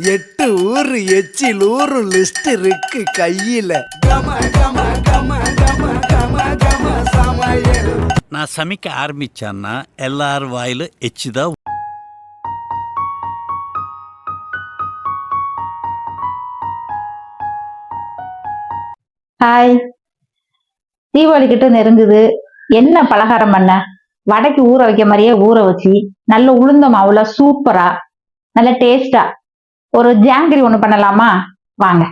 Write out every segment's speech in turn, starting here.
8 ஊரு எச்சில் ஊரு லிஸ்ட் இருக்கு கையில. கம கம கம கம கம கம சமையல். நான் சமைக்க ஆரம்பிச்சேன்னா எல்லாரும் வாயில எச்சுதான். ஹாய், தீபாவளி கிட்ட நெருங்குது. என்ன பலகாரம் பண்ண? வடைக்கு ஊற வைக்க மாதிரியே ஊற வச்சு நல்ல உளுந்த மாவுல சூப்பரா நல்ல டேஸ்டா ஒரு ஜாங்கிரி ஒண்ணு பண்ணலாமா? வாங்க.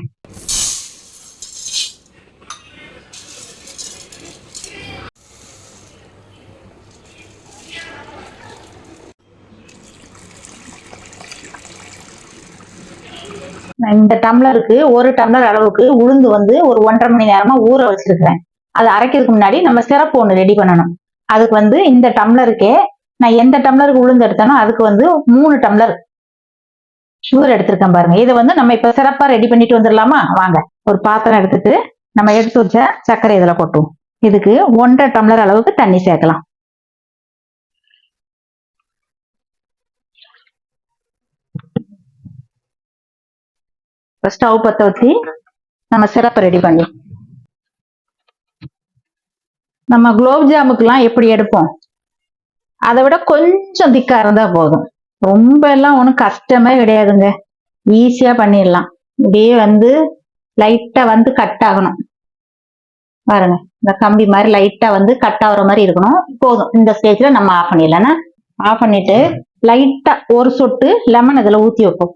நான் இந்த டம்ளருக்கு ஒரு டம்ளர் அளவுக்கு உளுந்து வந்து ஒரு 1.5 மணி நேரமா ஊற வச்சிருக்கிறேன். அது அரைக்கிறதுக்கு முன்னாடி நம்ம சிரப்பு ஒண்ணு ரெடி பண்ணணும். அதுக்கு வந்து இந்த டம்ளருக்கே நான் எந்த டம்ளருக்கு உளுந்து எடுத்தேனோ அதுக்கு வந்து 3 டம்ளர் சுகர் எடுத்திருக்கேன் பாருங்க. இதை வந்து நம்ம இப்ப சிறப்பா ரெடி பண்ணிட்டு வந்துடலாமா? வாங்க. ஒரு பாத்திரம் எடுத்துட்டு நம்ம எடுத்து வச்ச சர்க்கரை இதுல கொட்டுவோம். இதுக்கு 1.5 டம்ளர் அளவுக்கு தண்ணி சேர்க்கலாம். ஸ்டவ் பத்த வச்சு நம்ம சிறப்பை ரெடி பண்ணி நம்ம குலோப் ஜாமுக்கெல்லாம் எப்படி எடுப்போம் அதை விட கொஞ்சம் திக்கா இருந்தா போதும். ரொம்ப எல்லாம் ஒன்றும் கஷ்டமே கிடையாதுங்க. ஈஸியா பண்ணிடலாம். இப்படியே வந்து லைட்டா வந்து கட் ஆகணும் பாருங்க. இந்த கம்பி மாதிரி லைட்டா வந்து கட் ஆகுற மாதிரி இருக்கணும். போதும். இந்த ஸ்டேஜ்ல நம்ம ஆஃப் பண்ணிடலாம். ஆஃப் பண்ணிட்டு லைட்டா ஒரு சொட்டு லெமன் இதுல ஊத்தி வைப்போம்.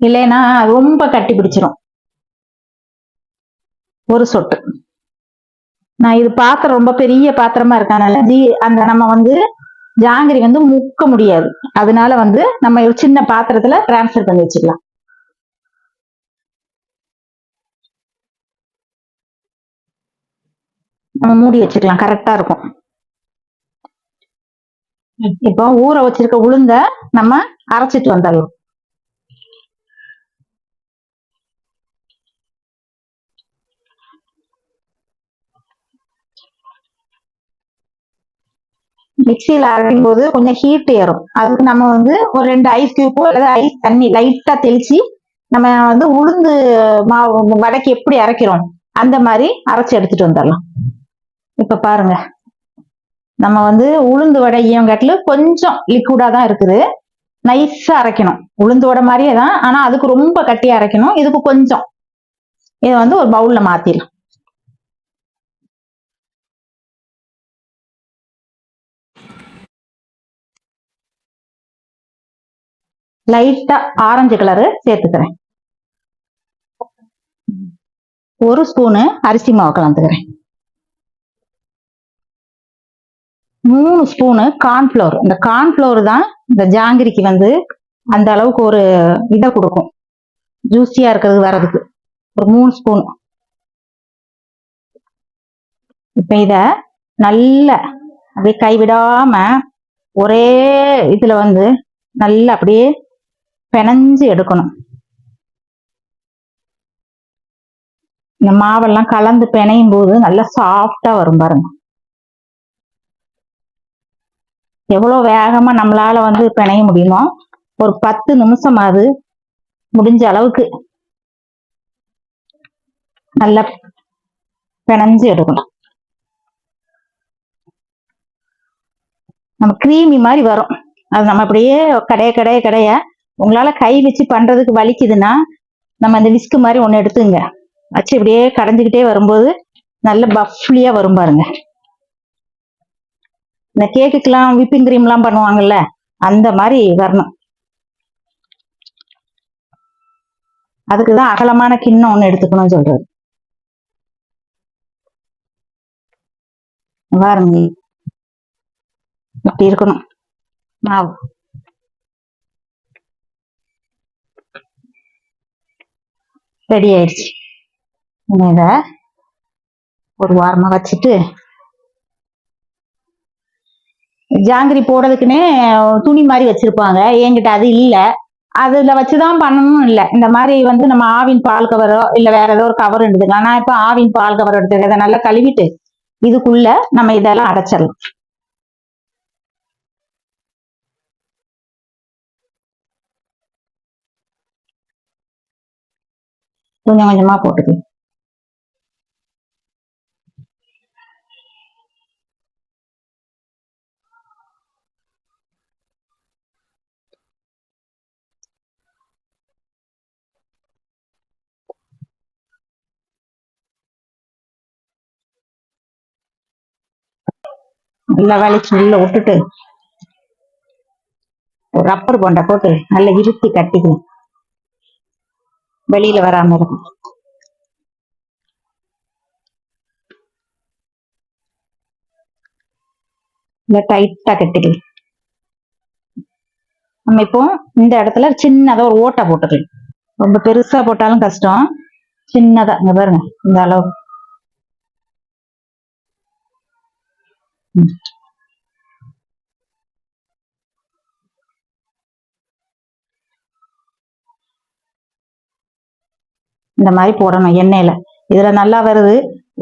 இல்லைன்னா ரொம்ப கட்டி பிடிச்சிரும். ஒரு சொட்டு. நான் இது பாத்திரம் ரொம்ப பெரிய பாத்திரமா இருக்கனால அந்த நம்ம வந்து ஜாங்கிரி வந்து முக்க முடியாது. அதனால வந்து நம்ம ஒரு சின்ன பாத்திரத்துல டிரான்ஸ்ஃபர் பண்ணி வச்சுக்கலாம். நம்ம மூடி வச்சுக்கலாம். கரெக்டா இருக்கும். இப்போ ஊற வச்சிருக்க உளுந்த நம்ம அரைச்சிட்டு வந்துடலாம். மிக்சியில அரைக்கும் போது கொஞ்சம் ஹீட் ஏறும். அதுக்கு நம்ம வந்து ஒரு 2 ஐஸ் கியூப்போ அல்லது ஐஸ் தண்ணி லைட்டா தெளிச்சு நம்ம வந்து உளுந்து மாவு வடைக்கு எப்படி அரைக்கிறோம் அந்த மாதிரி அரைச்சு எடுத்துட்டு வந்துடலாம். இப்ப பாருங்க, நம்ம வந்து உளுந்து வடை ஈயங்காட்டில கொஞ்சம் லிக்விடா தான் இருக்குது. நைஸா அரைக்கணும். உளுந்து வடை மாதிரியே தான், ஆனா அதுக்கு ரொம்ப கட்டியா அரைக்கணும். இதுக்கு கொஞ்சம். இதை வந்து ஒரு பவுல்ல மாத்திடலாம். லைட்டா ஆரஞ்சு கலரு சேர்த்துக்கிறேன். ஒரு ஸ்பூனு அரிசி மாவு கலந்துக்கிறேன். 3 ஸ்பூனு கார்ன்ஃபிளவர். இந்த கார்ன்ஃபிளவர் தான் இந்த ஜாங்கிரிக்கு வந்து அந்த அளவுக்கு ஒரு இதை கொடுக்கும். ஜூஸியா இருக்கிறது வர்றதுக்கு ஒரு 3 ஸ்பூன். இப்ப இத நல்ல அப்படியே கைவிடாம ஒரே இதுல வந்து நல்லா அப்படியே பிணைஞ்சு எடுக்கணும். இந்த மாவெல்லாம் கலந்து பிணையும் போது நல்லா சாஃப்டா வரும் பாருங்க. எவ்வளவு வேகமா நம்மளால வந்து பிணைய முடியுமோ ஒரு 10 நிமிஷமாவது முடிஞ்ச அளவுக்கு நல்லா பிணைஞ்சு எடுக்கணும். நம்ம கிரீமி மாதிரி வரும். அது நம்ம அப்படியே கடைய உங்களால கை வச்சு பண்றதுக்கு வலிக்குதுன்னா நம்ம அந்த விஸ்கு மாதிரி ஒண்ணு எடுத்துங்க. வச்சு இப்படியே கடைஞ்சுக்கிட்டே வரும்போது நல்ல பஃப்லியா வரும் பாருங்க. இந்த கேக்குக்கெல்லாம் விப்பிங் கிரீம் எல்லாம் பண்ணுவாங்கல்ல, அந்த மாதிரி வரணும். அதுக்குதான் அகலமான கிண்ணம் ஒண்ணு எடுத்துக்கணும்னு சொல்றது. பாருங்க, இப்படி இருக்கணும் மாவு. ரெடி ஆயிடுச்சு. இத ஒரு வாரமா வச்சுட்டு ஜாங்கிரி போடுறதுக்குன்னே துணி மாதிரி வச்சிருப்பாங்க. என்கிட்ட அது இல்ல. அதுல வச்சுதான் பண்ணணும் இல்ல. இந்த மாதிரி வந்து நம்ம ஆவின் பால் கவரோ இல்ல வேற ஏதோ ஒரு கவர் எடுத்துக்கலாம். நான் இப்ப ஆவின் பால் கவர் எடுத்துக்கிறேன். இதை நல்லா கழுவிட்டு இதுக்குள்ள நம்ம இதெல்லாம் அடைச்சிடலாம். கொஞ்சம் கொஞ்சமா போட்டுக்கலாம். நல்லா வலிச்சு உள்ள விட்டுட்டு ஒரு ரப்பர் போண்டா போட்டு நல்லா இருத்தி கட்டிக்கணும், வெளியில வராம இருக்கும். இல்ல டைட்டா கட்டிக்கலாம். நம்ம இப்போ இந்த இடத்துல சின்னதா ஒரு ஓட்டை போட்டுக்கலாம். ரொம்ப பெருசா போட்டாலும் கஷ்டம், சின்னதா இங்க பாருங்க இந்த அளவு. இந்த மாதிரி போடணும் எண்ணெயில. இதுல நல்லா வருது,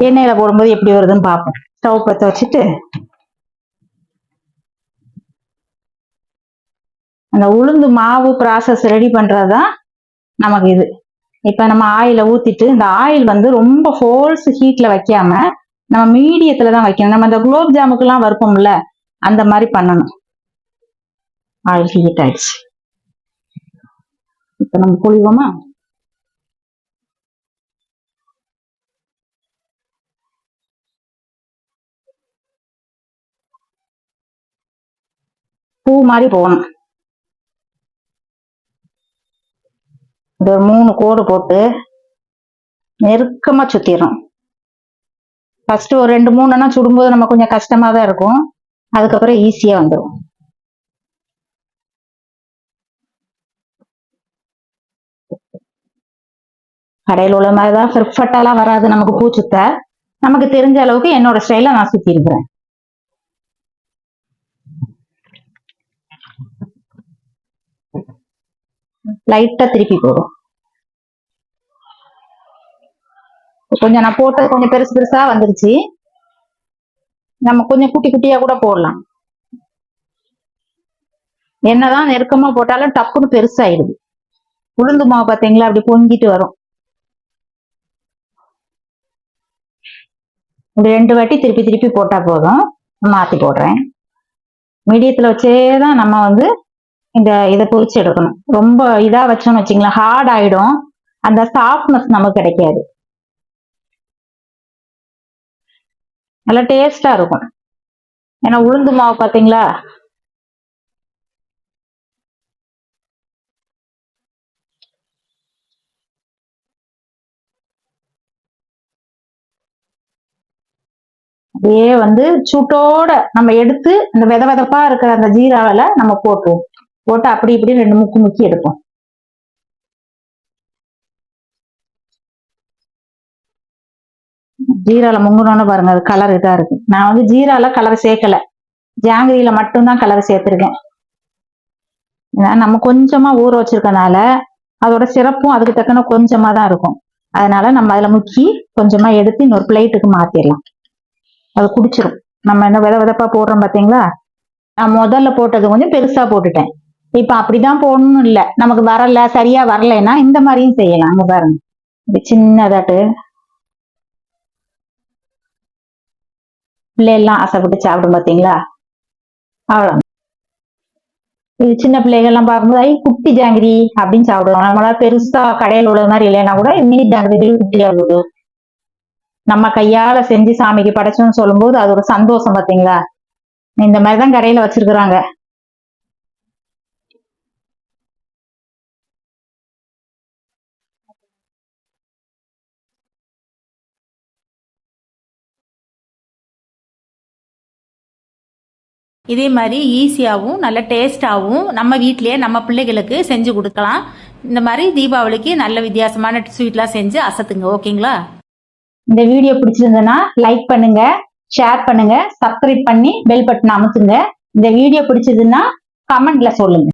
எண்ணெயில போடும்போது எப்படி வருதுன்னு பார்ப்போம். ஸ்டவ் பற்ற வச்சுட்டு அந்த உளுந்து மாவு ப்ராசஸ் ரெடி பண்றதுதான் நமக்கு இது. இப்ப நம்ம ஆயில ஊத்திட்டு, இந்த ஆயில் வந்து ரொம்ப ஃபோர்ஸ் ஹீட்ல வைக்காம நம்ம மீடியத்துல தான் வைக்கணும். நம்ம இந்த குலோப் ஜாமுக்கு எல்லாம் வறுப்போம்ல, அந்த மாதிரி பண்ணணும். ஆயில் ஹீட் ஆயிடுச்சு. இப்ப நம்ம புளிவோமா? பூ மாதிரி போகணும். இது ஒரு 3 கோடு போட்டு நெருக்கமா சுத்திடும். ஃபர்ஸ்ட் ஒரு 2-3 சுடும்போது நம்ம கொஞ்சம் கஷ்டமா தான் இருக்கும், அதுக்கப்புறம் ஈஸியா வந்துடும். கடையில் உள்ள மாதிரிதான் பெர்ஃபெக்டாலாம் வராது நமக்கு பூ சுத்த. நமக்கு தெரிஞ்ச அளவுக்கு என்னோட ஸ்டைல நான் சுத்தி இருக்கிறேன். லைட்டா திருப்பி போடும். கொஞ்சம் நான் போட்டது கொஞ்சம் பெருசு பெருசா வந்துருச்சு, நம்ம கொஞ்சம் குட்டி குட்டியா கூட போடலாம். என்னதான் நெருக்கமா போட்டாலும் டப்புன்னு பெருசாயிடுது. உளுந்து மாவு பாத்தீங்களா, அப்படி பொங்கிட்டு வரும். இப்படி 2 வாட்டி திருப்பி திருப்பி போட்டா போதும். மாத்தி போடுறேன். மீடியத்துல வச்சேதான் நம்ம வந்து இதை பொரிச்சு எடுக்கணும். ரொம்ப இதா வச்சோம்னு வச்சுங்களேன், ஹார்ட் ஆயிடும், அந்த சாஃப்ட்னஸ் நமக்கு கிடைக்காது. நல்லா டேஸ்டா இருக்கும். ஏன்னா உளுந்து மாவு பாத்தீங்களா, அப்படியே வந்து சூட்டோட நம்ம எடுத்து அந்த வித விதப்பா இருக்கிற அந்த ஜீராவில நம்ம போட்டு அப்படி இப்படி 2 முக்கு முக்கி எடுப்போம். ஜீரால முங்கணும்னு பாருங்க, அது கலர் இதா இருக்கு. நான் வந்து ஜீரால கலர் சேர்க்கல, ஜாங்கிரியில மட்டும்தான் கலர் சேர்த்திருக்கேன். நம்ம கொஞ்சமா ஊற வச்சிருக்கனால அதோட சிறப்பும் அதுக்கு தக்கன கொஞ்சமா தான் இருக்கும். அதனால நம்ம அதுல முக்கி கொஞ்சமா எடுத்து இன்னொரு பிளேட்டுக்கு மாத்திடலாம். அது குடிச்சிரும். நம்ம என்ன வித விதப்பா போடுறோம் பாத்தீங்களா, நான் முதல்ல போட்டது கொஞ்சம் பெருசா போட்டுட்டேன். இப்ப அப்படிதான் போடணும் இல்ல, நமக்கு வரல சரியா வரலைன்னா இந்த மாதிரியும் செய்யலாம். அங்க பாருங்க, இது சின்னதாட்டு பிள்ளைகள்லாம் ஆசைப்பட்டு சாப்பிடும் பாத்தீங்களா, அவ்வளவு. இது சின்ன பிள்ளைகள்லாம் பார்க்கும்போது ஐ குட்டி ஜாங்கிரி அப்படின்னு சாப்பிடுவோம். நம்மளா பெருசா கடையில் உள்ள மாதிரி இல்லைன்னா கூட மினி ஜாங்கிரி குட்டியா இருக்குது. நம்ம கையால செஞ்சு சாமிக்கு படைச்சோம்னு சொல்லும்போது அது ஒரு சந்தோஷம் பாத்தீங்களா. இந்த மாதிரிதான் கடையில வச்சிருக்கிறாங்க. இதே மாதிரி ஈஸியாகவும் நல்ல டேஸ்டாகவும் நம்ம வீட்டிலேயே நம்ம பிள்ளைகளுக்கு செஞ்சு கொடுக்கலாம். இந்த மாதிரி தீபாவளிக்கு நல்ல வித்தியாசமான ஸ்வீட்லாம் செஞ்சு அசத்துங்க. ஓகேங்களா? இந்த வீடியோ பிடிச்சிருந்ததுன்னா லைக் பண்ணுங்க, ஷேர் பண்ணுங்க, சப்ஸ்கிரைப் பண்ணி பெல் பட்டன் அமுத்துங்க. இந்த வீடியோ பிடிச்சதுன்னா கமெண்ட்ல சொல்லுங்க.